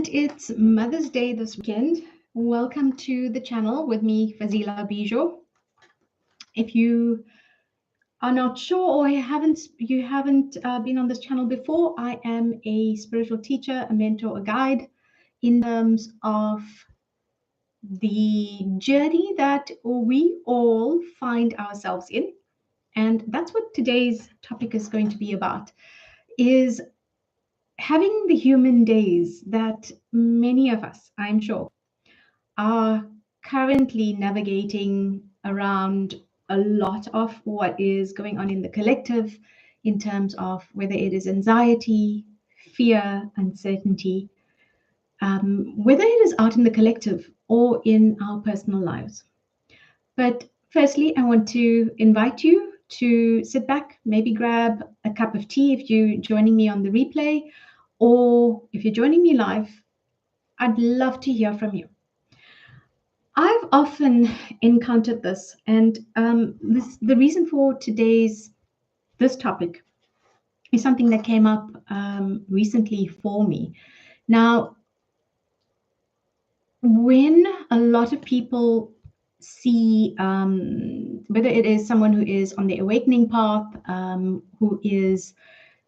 And it's Mother's Day this weekend. Welcome to the channel with me, Fazila Bizior. If you are not sure or you haven't been on this channel before, I am a spiritual teacher, a mentor, a guide in terms of the journey that we all find ourselves in. And that's what today's topic is going to be about, is having the human days that many of us, I'm sure, are currently navigating around a lot of what is going on in the collective in terms of whether it is anxiety, fear, uncertainty, whether it is out in the collective or in our personal lives. But firstly, I want to invite you to sit back, maybe grab a cup of tea if you're joining me on the replay, or if you're joining me live, I'd love to hear from you. I've often encountered this, and the reason for this topic is something that came up recently for me. Now, when a lot of people see, whether it is someone who is on the awakening path, who is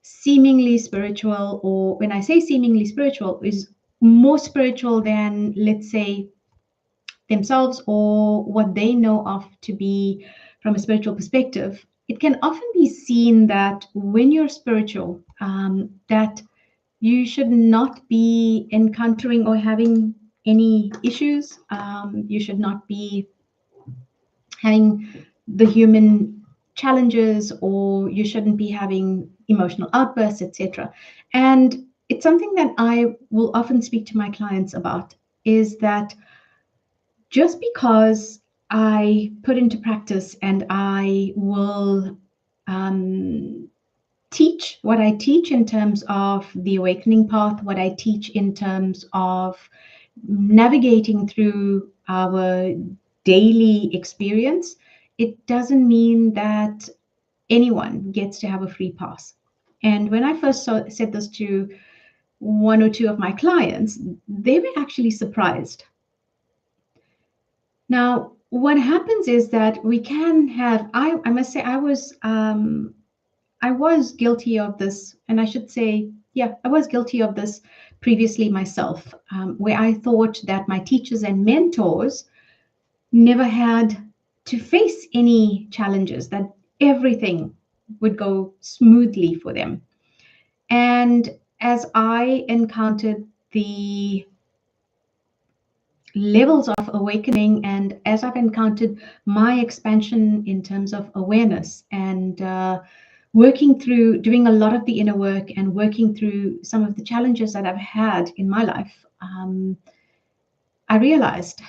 seemingly spiritual, or when I say seemingly spiritual, is more spiritual than, let's say, themselves or what they know of to be from a spiritual perspective, it can often be seen that when you're spiritual, that you should not be encountering or having any issues. You should not be having the human challenges, or you shouldn't be having emotional outbursts, etc. And it's something that I will often speak to my clients about, is that just because I put into practice and I will teach what I teach in terms of the awakening path, what I teach in terms of navigating through our daily experience, it doesn't mean that anyone gets to have a free pass. And when I first said this to one or two of my clients, they were actually surprised. Now, what happens is that we can have, I must say, I was guilty of this, and I should say, yeah, I was guilty of this previously myself, where I thought that my teachers and mentors never had to face any challenges, that everything would go smoothly for them. And as I encountered the levels of awakening, and as I've encountered my expansion in terms of awareness and working through doing a lot of the inner work and working through some of the challenges that I've had in my life, I realized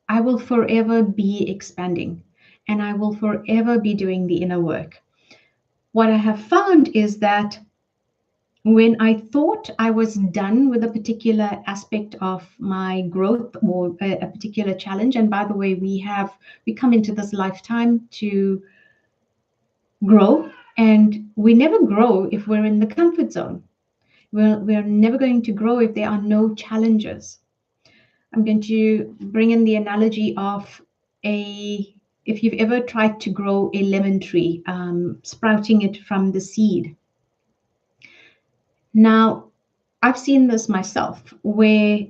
I will forever be expanding and I will forever be doing the inner work. What I have found is that when I thought I was done with a particular aspect of my growth or a particular challenge, and by the way, we come into this lifetime to grow, and we never grow if we're in the comfort zone. We're never going to grow if there are no challenges. I'm going to bring in the analogy of if you've ever tried to grow a lemon tree, sprouting it from the seed. Now, I've seen this myself, where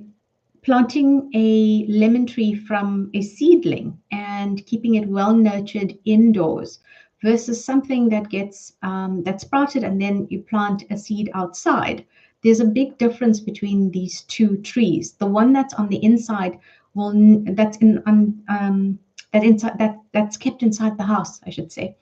planting a lemon tree from a seedling and keeping it well nurtured indoors versus something that gets that's sprouted and then you plant a seed outside. There's a big difference between these two trees. The one that's on the inside that's kept inside the house, I should say.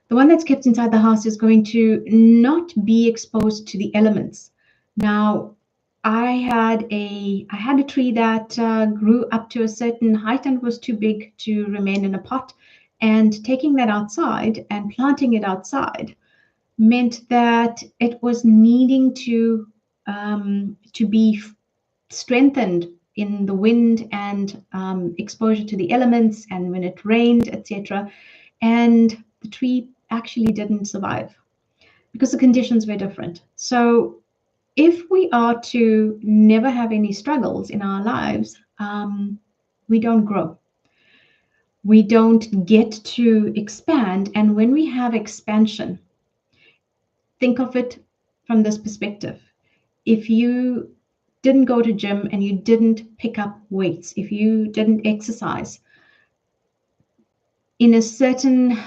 The one that's kept inside the house is going to not be exposed to the elements. Now, I had a tree that grew up to a certain height and was too big to remain in a pot. And taking that outside and planting it outside meant that it was needing to be strengthened in the wind and exposure to the elements, and when it rained, etc. And the tree actually didn't survive because the conditions were different. So if we are to never have any struggles in our lives, we don't grow. We don't get to expand. And when we have expansion, think of it from this perspective. If you didn't go to gym and you didn't pick up weights, if you didn't exercise in a certain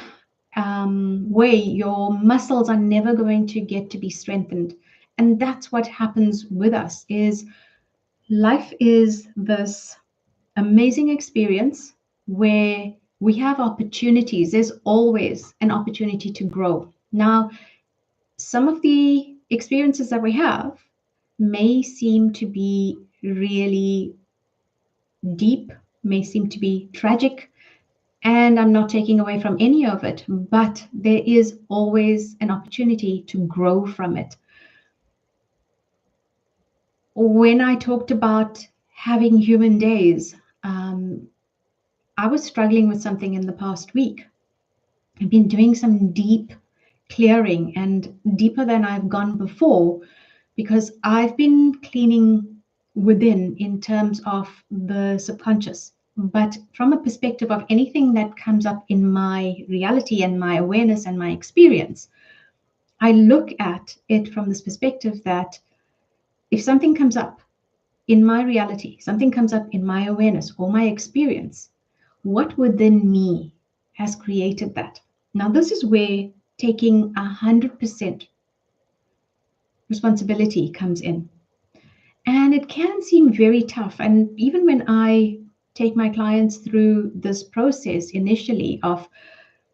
way, your muscles are never going to get to be strengthened. And that's what happens with us. Is life is this amazing experience where we have opportunities. There's always an opportunity to grow. Now, some of the experiences that we have may seem to be really deep, may seem to be tragic, and I'm not taking away from any of it, but there is always an opportunity to grow from it. When I talked about having human days, I was struggling with something in the past week. I've been doing some deep clearing, and deeper than I've gone before, because I've been cleaning within in terms of the subconscious, but from a perspective of anything that comes up in my reality and my awareness and my experience. I look at it from this perspective that if something comes up in my reality, something comes up in my awareness or my experience, what within me has created that? Now, this is where taking 100% responsibility comes in. And it can seem very tough. And even when I take my clients through this process initially of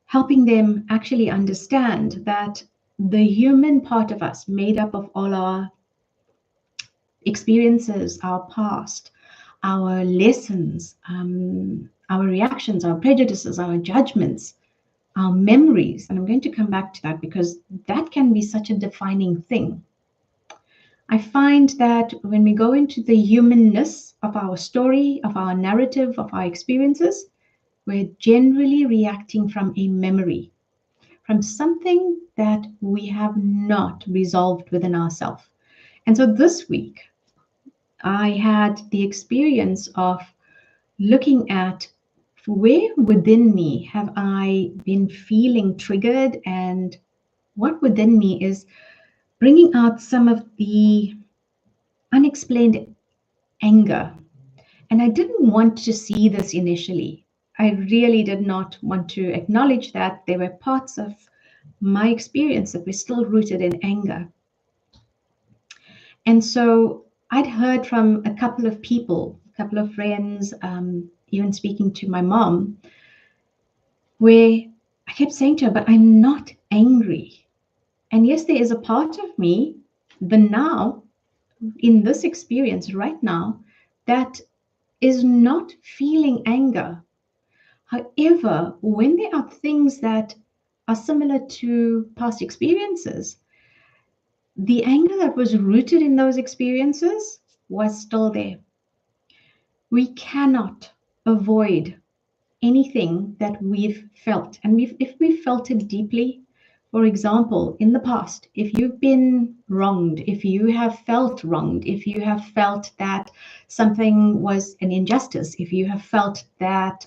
helping them actually understand that the human part of us, made up of all our experiences, our past, our lessons, our reactions, our prejudices, our judgments, our memories. And I'm going to come back to that because that can be such a defining thing. I find that when we go into the humanness of our story, of our narrative, of our experiences, we're generally reacting from a memory, from something that we have not resolved within ourselves. And so this week, I had the experience of looking at where within me have I been feeling triggered, and what within me is bringing out some of the unexplained anger. And I didn't want to see this initially. I really did not want to acknowledge that there were parts of my experience that were still rooted in anger. And so I'd heard from a couple of people, a couple of friends, even speaking to my mom, where I kept saying to her, but I'm not angry. And yes, there is a part of me, the now, in this experience right now, that is not feeling anger. However, when there are things that are similar to past experiences, the anger that was rooted in those experiences was still there. We cannot avoid anything that we've felt. And if we've felt it deeply, for example, in the past, if you've been wronged, if you have felt wronged, if you have felt that something was an injustice, if you have felt that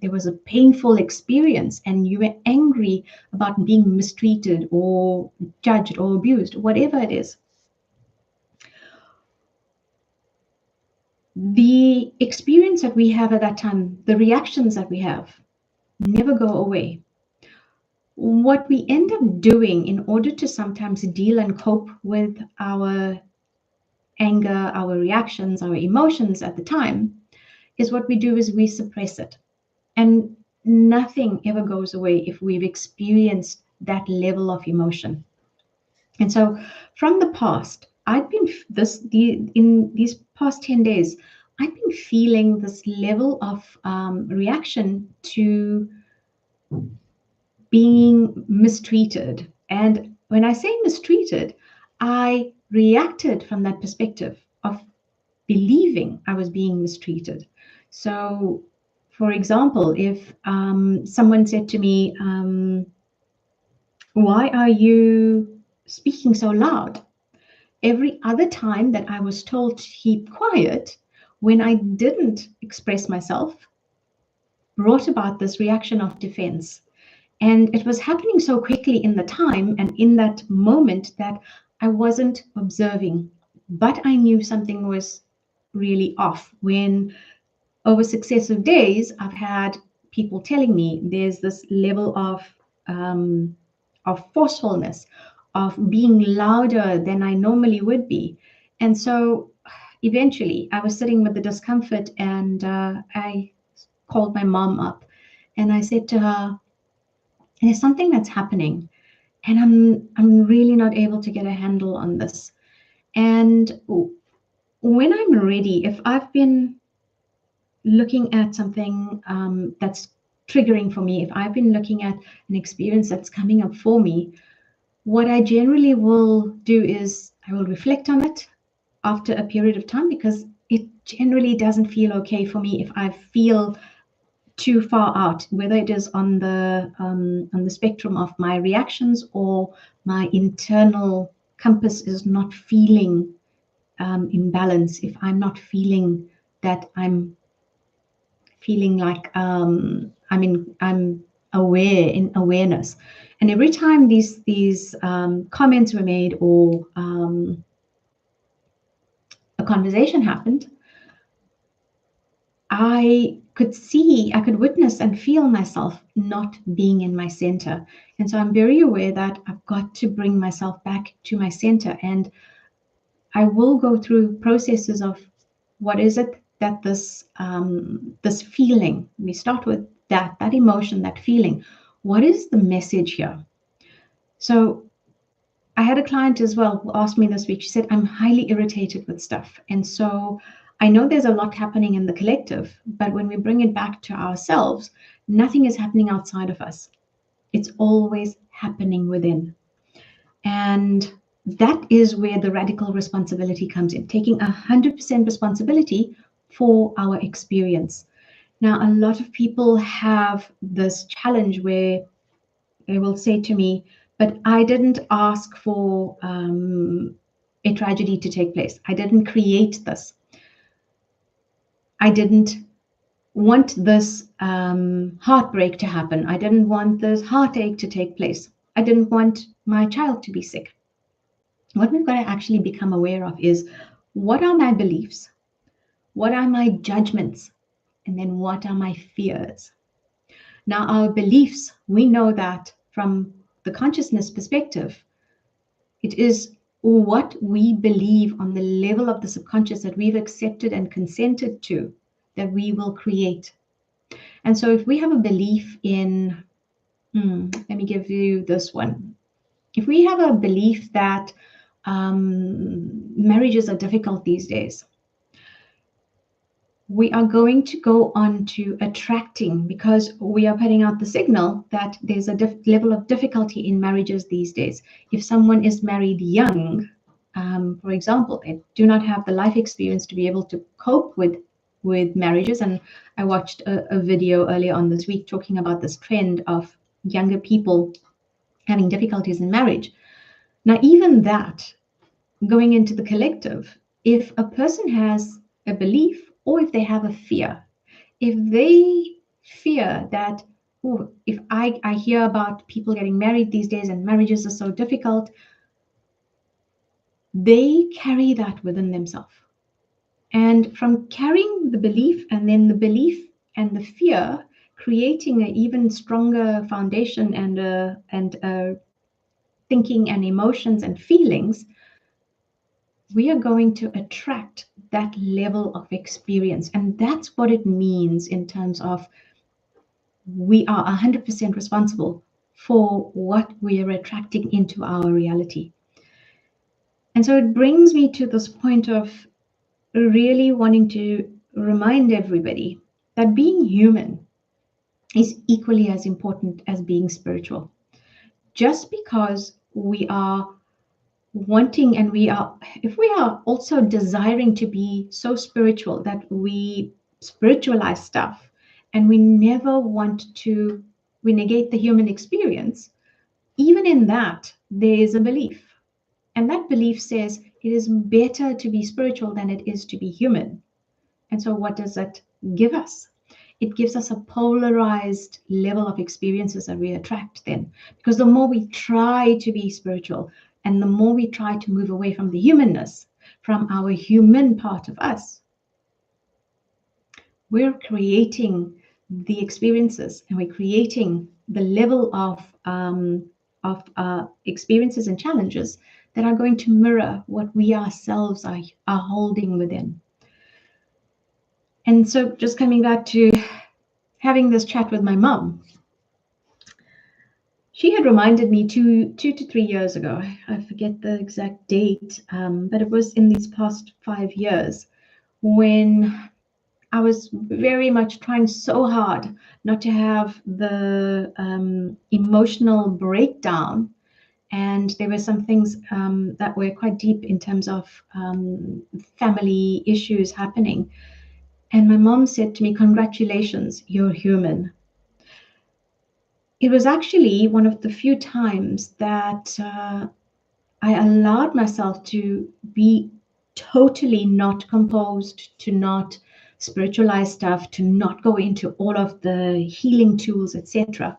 there was a painful experience and you were angry about being mistreated or judged or abused, whatever it is, the experience that we have at that time, the reactions that we have, never go away. What we end up doing in order to sometimes deal and cope with our anger, our reactions, our emotions at the time, is what we do is we suppress it. And nothing ever goes away if we've experienced that level of emotion. And so from the past, I've been in these past 10 days, I've been feeling this level of reaction to being mistreated. And when I say mistreated, I reacted from that perspective of believing I was being mistreated. So, for example, if someone said to me, why are you speaking so loud? every other time that I was told to keep quiet, when I didn't express myself, brought about this reaction of defense. And it was happening so quickly in the time and in that moment that I wasn't observing. But I knew something was really off when, over successive days, I've had people telling me there's this level of forcefulness, of being louder than I normally would be. And so eventually I was sitting with the discomfort, and I called my mom up and I said to her, there's something that's happening and I'm really not able to get a handle on this. And when I'm ready, if I've been looking at something that's triggering for me, if I've been looking at an experience that's coming up for me, what I generally will do is I will reflect on it after a period of time, because it generally doesn't feel okay for me if I feel too far out, whether it is on the spectrum of my reactions or my internal compass is not feeling in balance. If I'm not feeling that I'm feeling like I'm aware, in awareness. And every time these comments were made or a conversation happened, I could witness and feel myself not being in my center. And so I'm very aware that I've got to bring myself back to my center. And I will go through processes of what is it that this feeling, we start with that emotion, that feeling. What is the message here? So I had a client as well who asked me this week. She said, I'm highly irritated with stuff. And so I know there's a lot happening in the collective, but when we bring it back to ourselves, nothing is happening outside of us. It's always happening within. And that is where the radical responsibility comes in, taking 100% responsibility for our experience. Now, a lot of people have this challenge where they will say to me, but I didn't ask for a tragedy to take place. I didn't create this. I didn't want this heartbreak to happen. I didn't want this heartache to take place. I didn't want my child to be sick. What we've got to actually become aware of is, what are my beliefs? What are my judgments? And then what are my fears? Now, our beliefs, we know that from the consciousness perspective, it is what we believe on the level of the subconscious that we've accepted and consented to that we will create. And so if we have a belief in, let me give you this one. If we have a belief that marriages are difficult these days, we are going to go on to attracting, because we are putting out the signal that there's a level of difficulty in marriages these days. If someone is married young, for example, they do not have the life experience to be able to cope with marriages. And I watched a video earlier on this week talking about this trend of younger people having difficulties in marriage. Now, even that, going into the collective, if a person has a belief or if they have a fear, if they fear that, oh, if I hear about people getting married these days and marriages are so difficult, they carry that within themselves. And from carrying the belief and then the belief and the fear, creating an even stronger foundation and thinking and emotions and feelings, we are going to attract that level of experience. And that's what it means in terms of we are 100% responsible for what we are attracting into our reality. And so it brings me to this point of really wanting to remind everybody that being human is equally as important as being spiritual. Just because we are wanting and if we are also desiring to be so spiritual that we spiritualize stuff and we never want to, we negate the human experience, even in that there is a belief. And that belief says it is better to be spiritual than it is to be human. And so what does it give us? It gives us a polarized level of experiences that we attract then. Because the more we try to be spiritual and the more we try to move away from the humanness, from our human part of us, we're creating the experiences and we're creating the level of experiences and challenges that are going to mirror what we ourselves are holding within. And so just coming back to having this chat with my mom, she had reminded me two to 3 years ago, I forget the exact date, but it was in these past 5 years when I was very much trying so hard not to have the emotional breakdown. And there were some things that were quite deep in terms of family issues happening. And my mom said to me, "Congratulations, you're human." It was actually one of the few times that I allowed myself to be totally not composed, to not spiritualize stuff, to not go into all of the healing tools, etc.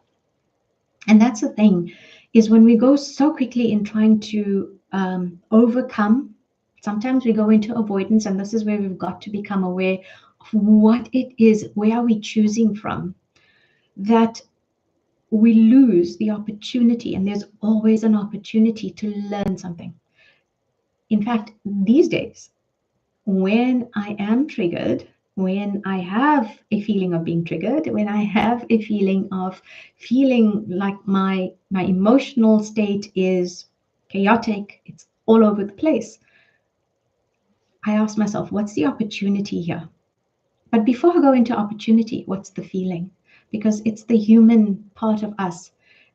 And that's the thing, is when we go so quickly in trying to overcome, sometimes we go into avoidance, and this is where we've got to become aware of what it is, where are we choosing from, that we lose the opportunity, and there's always an opportunity to learn something. In fact, these days, when I am triggered, when I have a feeling of being triggered, when I have a feeling of feeling like my emotional state is chaotic, it's all over the place, I ask myself, what's the opportunity here? But before I go into opportunity, what's the feeling? Because it's the human part of us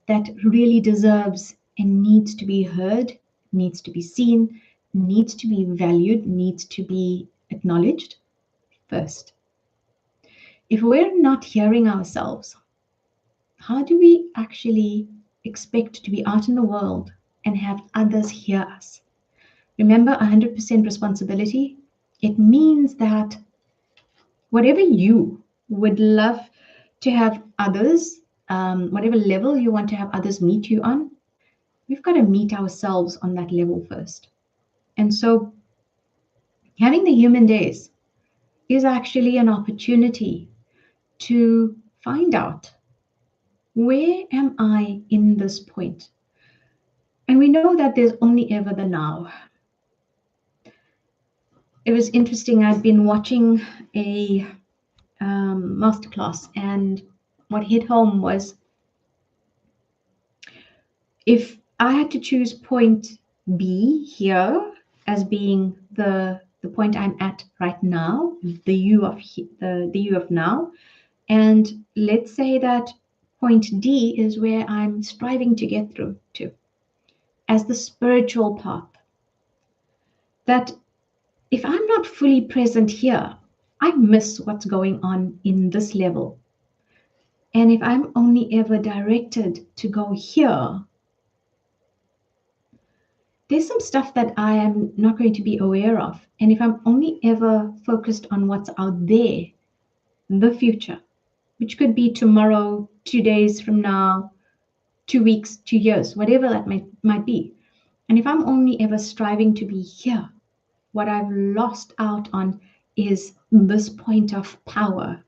that really deserves and needs to be heard, needs to be seen, needs to be valued, needs to be acknowledged first. If we're not hearing ourselves, how do we actually expect to be out in the world and have others hear us? Remember, 100% responsibility. It means that whatever you would love to have others, whatever level you want to have others meet you on, we've got to meet ourselves on that level first. And so having the human days is actually an opportunity to find out, where am I in this point? And we know that there's only ever the now. It was interesting. I'd been watching a masterclass, and what hit home was, if I had to choose point B here as being the point I'm at right now, the you of now, and let's say that point D is where I'm striving to get through to as the spiritual path, that if I'm not fully present here, I miss what's going on in this level. And if I'm only ever directed to go here, there's some stuff that I am not going to be aware of. And if I'm only ever focused on what's out there, the future, which could be tomorrow, 2 days from now, 2 weeks, 2 years, whatever that might be. And if I'm only ever striving to be here, what I've lost out on is this point of power.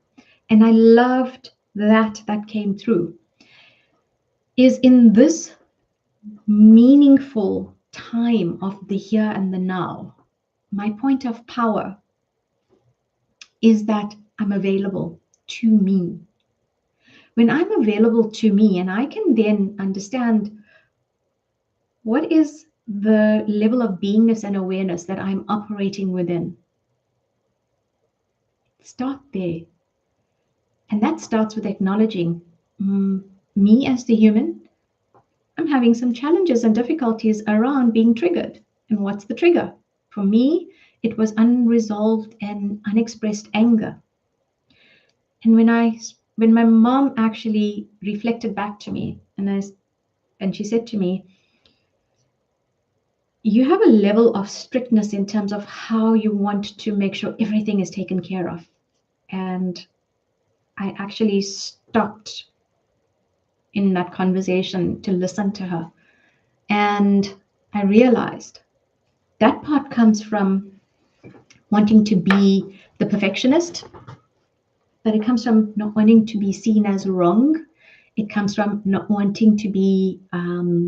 And I loved that came through, is in this meaningful time of the here and the now, my point of power is that I'm available to me. When I'm available to me, and I can then understand what is the level of beingness and awareness that I'm operating within. Start there. And that starts with acknowledging me as the human. I'm having some challenges and difficulties around being triggered. And what's the trigger? For me, it was unresolved and unexpressed anger. And when my mom actually reflected back to me, and she said to me, you have a level of strictness in terms of how you want to make sure everything is taken care of. And I actually stopped in that conversation to listen to her. And I realized that part comes from wanting to be the perfectionist, but it comes from not wanting to be seen as wrong. It comes from not wanting to be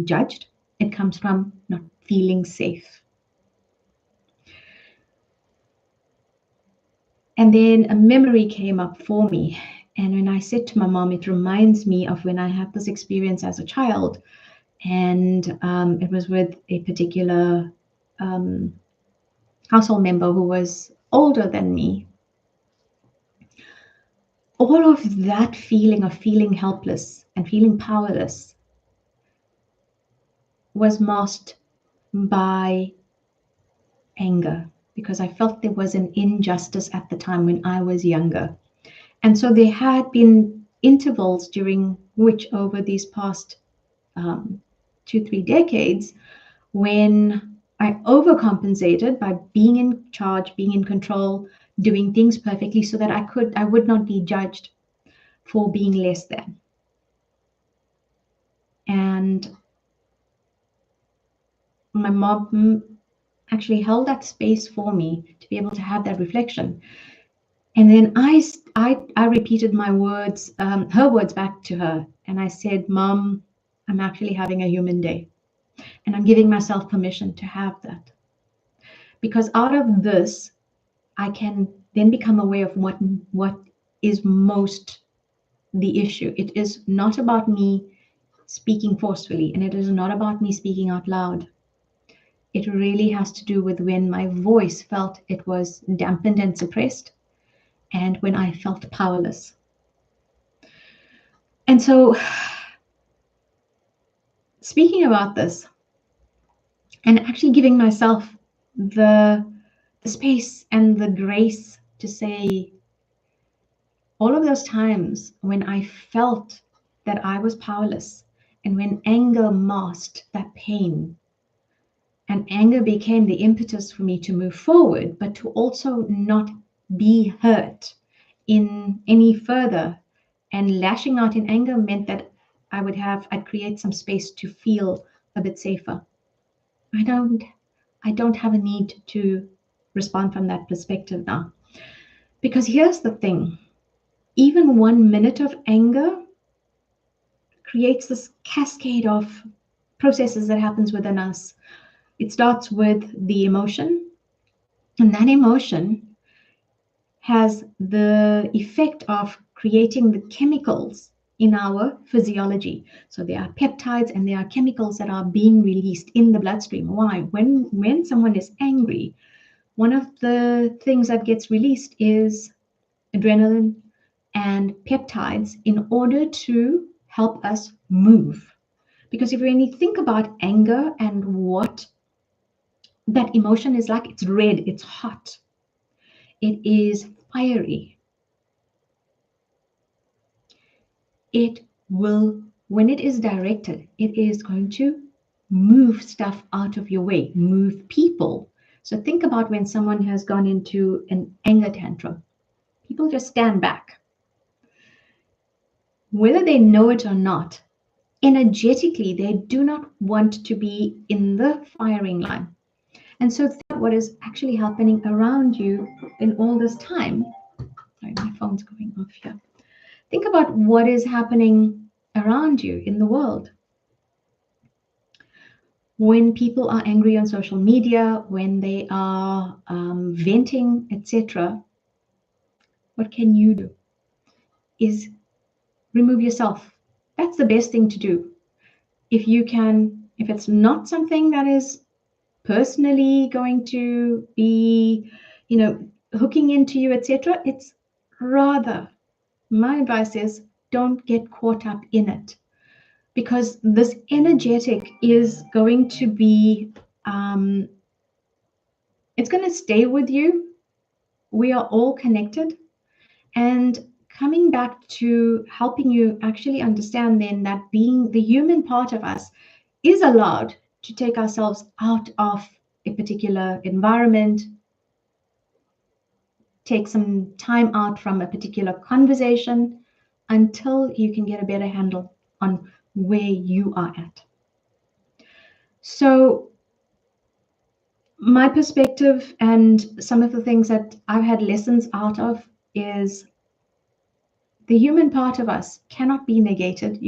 judged. It comes from not feeling safe. And then a memory came up for me. And when I said to my mom, it reminds me of when I had this experience as a child. And it was with a particular household member who was older than me. All of that feeling of feeling helpless and feeling powerless was masked by anger, because I felt there was an injustice at the time when I was younger. And so there had been intervals during which, over these past 2-3 decades, when I overcompensated by being in charge, being in control, doing things perfectly so that I would not be judged for being less than. And my mom actually held that space for me to be able to have that reflection. And then I repeated my words, her words back to her. And I said, Mom, I'm actually having a human day. And I'm giving myself permission to have that. Because out of this, I can then become aware of what is most the issue. It is not about me speaking forcefully, and it is not about me speaking out loud. It really has to do with when my voice felt it was dampened and suppressed, and when I felt powerless. And so, speaking about this, and actually giving myself the space and the grace to say, all of those times when I felt that I was powerless, and when anger masked that pain, and anger became the impetus for me to move forward, but to also not be hurt in any further. And lashing out in anger meant that I'd create some space to feel a bit safer. I don't have a need to respond from that perspective now. Because here's the thing, even 1 minute of anger creates this cascade of processes that happens within us. It starts with the emotion, and that emotion has the effect of creating the chemicals in our physiology. So there are peptides and there are chemicals that are being released in the bloodstream. Why? When someone is angry, one of the things that gets released is adrenaline and peptides in order to help us move. Because if you really think about anger and what that emotion is like, it's red, it's hot, it is fiery. It will, when it is directed, it is going to move stuff out of your way, move people. So think about when someone has gone into an anger tantrum. People just stand back. Whether they know it or not, energetically, they do not want to be in the firing line. And so what is actually happening around you in all this time. Sorry, my phone's going off here. Think about what is happening around you in the world. When people are angry on social media, when they are venting, etc., what can you do? Is remove yourself. That's the best thing to do. If you can, if it's not something that is personally going to be, hooking into you, etc., it's rather, my advice is, don't get caught up in it, because this energetic is going to be, it's going to stay with you. We are all connected. And coming back to helping you actually understand then that being the human part of us is allowed to take ourselves out of a particular environment, take some time out from a particular conversation until you can get a better handle on where you are at. So, my perspective and some of the things that I've had lessons out of is the human part of us cannot be negated.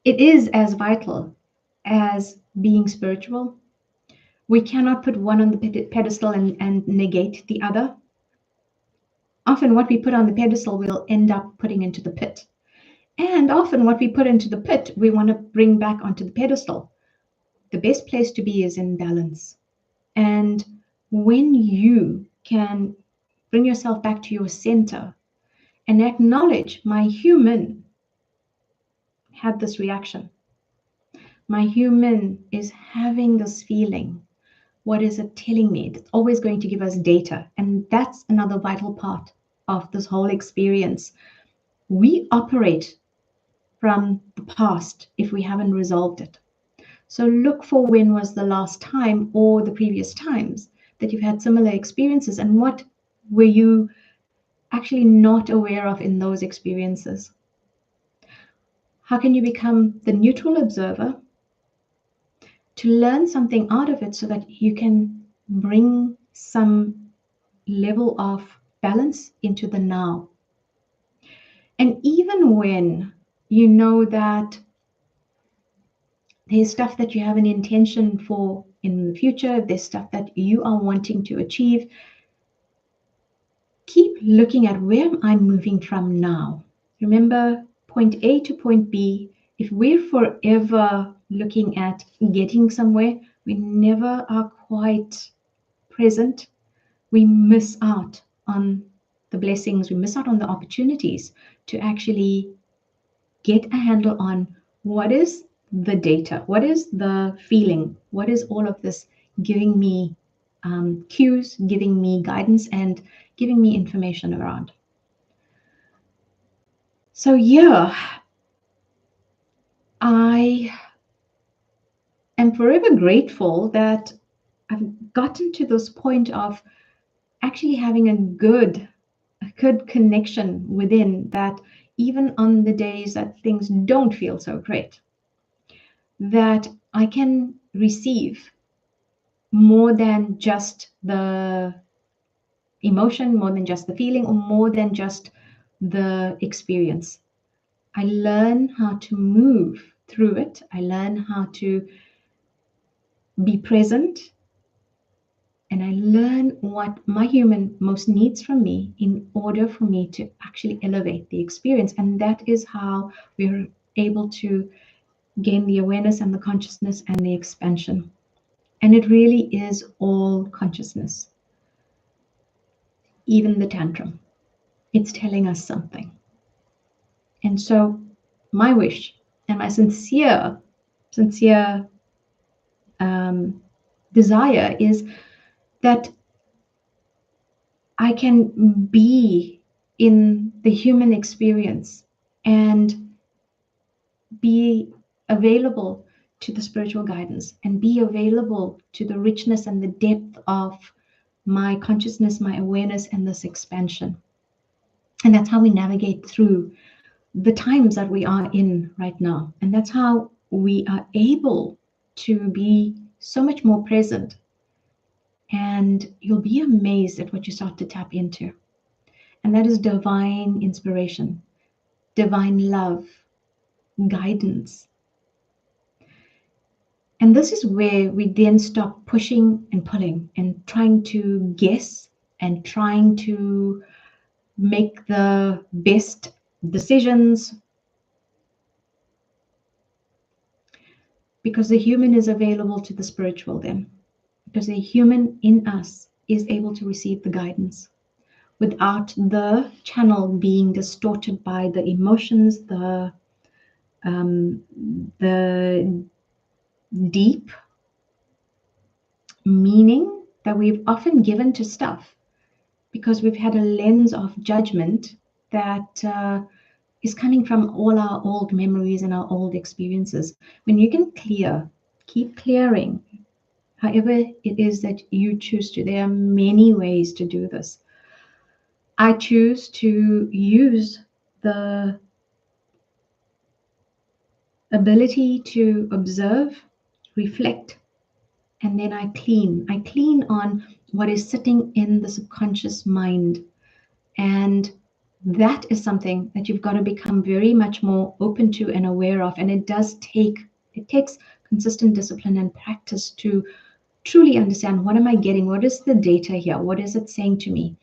It is as vital as being spiritual. We cannot put one on the pedestal and negate the other. Often what we put on the pedestal, we'll end up putting into the pit. And often what we put into the pit, we want to bring back onto the pedestal. The best place to be is in balance. And when you can bring yourself back to your center and acknowledge my human had this reaction. My human is having this feeling. What is it telling me? It's always going to give us data. And that's another vital part of this whole experience. We operate from the past if we haven't resolved it. So look for when was the last time or the previous times that you've had similar experiences, and what were you actually not aware of in those experiences. How can you become the neutral observer to learn something out of it so that you can bring some level of balance into the now? And even when you know that there's stuff that you have an intention for in the future, there's stuff that you are wanting to achieve, keep looking at where am I moving from now. Remember, point A to point B, if we're forever looking at getting somewhere, we never are quite present. We miss out on the blessings, we miss out on the opportunities to actually get a handle on what is the data, what is the feeling, what is all of this giving me cues, giving me guidance, and giving me information around. So yeah, I am forever grateful that I've gotten to this point of actually having a good connection within, that even on the days that things don't feel so great, that I can receive more than just the emotion, more than just the feeling, or more than just the experience. I learn how to move through it. I learn how to be present, and I learn what my human most needs from me in order for me to actually elevate the experience. And that is how we're able to gain the awareness and the consciousness and the expansion. And it really is all consciousness. Even the tantrum, it's telling us something. And so my wish and my sincere desire is that I can be in the human experience and be available to the spiritual guidance and be available to the richness and the depth of my consciousness, my awareness, and this expansion. And that's how we navigate through the times that we are in right now. And that's how we are able to be so much more present. And you'll be amazed at what you start to tap into. And that is divine inspiration, divine love, guidance. And this is where we then stop pushing and pulling and trying to guess and trying to make the best decisions, because the human is available to the spiritual then, because the human in us is able to receive the guidance without the channel being distorted by the emotions, the deep meaning that we've often given to stuff, because we've had a lens of judgment that is coming from all our old memories and our old experiences. When you can clear, keep clearing, however it is that you choose to. There are many ways to do this. I choose to use the ability to observe, reflect, and then I clean. I clean on what is sitting in the subconscious mind. And that is something that you've got to become very much more open to and aware of. And it takes consistent discipline and practice to truly understand, what am I getting? What is the data here? What is it saying to me?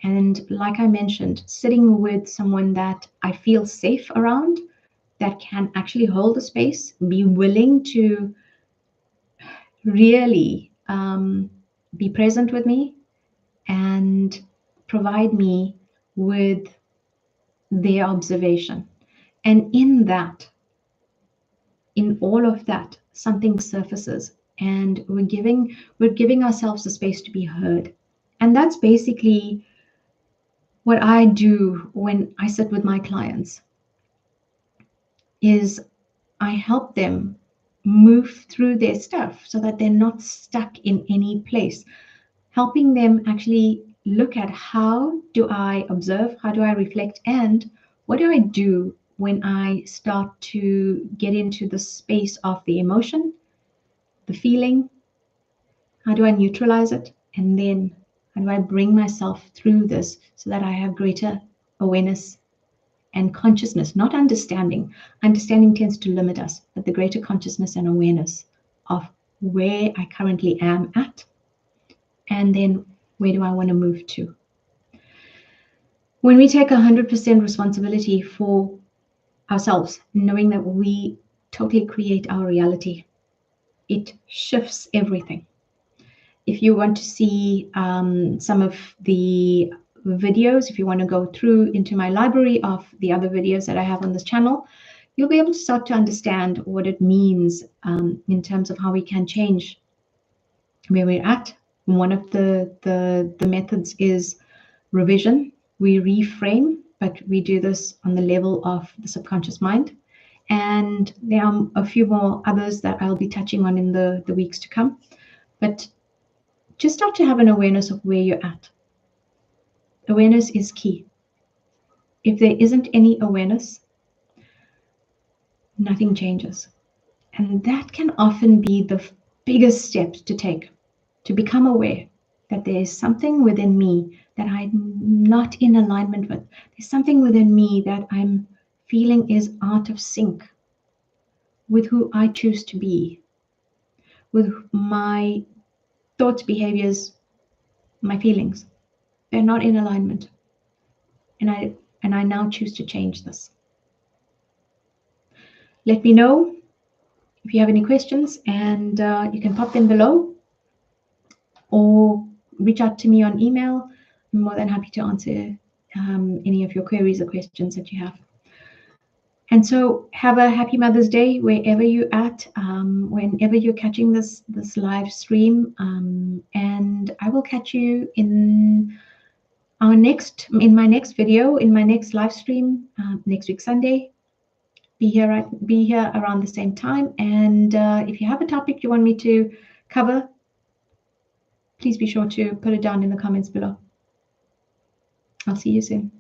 And like I mentioned, sitting with someone that I feel safe around, that can actually hold the space, be willing to really be present with me and provide me with their observation. And in all of that, something surfaces, and we're giving ourselves the space to be heard. And that's basically what I do when I sit with my clients, is I help them move through their stuff so that they're not stuck in any place, helping them actually look at, how do I observe, how do I reflect, and what do I do when I start to get into the space of the emotion, the feeling, how do I neutralize it, and then how do I bring myself through this so that I have greater awareness and consciousness, not understanding. Understanding tends to limit us, but the greater consciousness and awareness of where I currently am at, and then where do I want to move to. When we take 100% responsibility for ourselves, knowing that we totally create our reality, it shifts everything. If you want to see some of the videos, if you want to go through into my library of the other videos that I have on this channel, you'll be able to start to understand what it means in terms of how we can change where we're at. One of the methods is revision. We reframe, but we do this on the level of the subconscious mind. And there are a few more others that I'll be touching on in the weeks to come. But just start to have an awareness of where you're at. Awareness is key. If there isn't any awareness, nothing changes. And that can often be the biggest step to take, to become aware that there is something within me that I'm not in alignment with. There's something within me that I'm feeling is out of sync with who I choose to be, with my thoughts, behaviors, my feelings. They're not in alignment. And I now choose to change this. Let me know if you have any questions, and you can pop them below or reach out to me on email. I'm more than happy to answer any of your queries or questions that you have. And so have a happy Mother's Day wherever you're at, whenever you're catching this live stream. And I will catch you in my next video, in my next live stream next week, Sunday. Be here around the same time. And if you have a topic you want me to cover, please be sure to put it down in the comments below. I'll see you soon.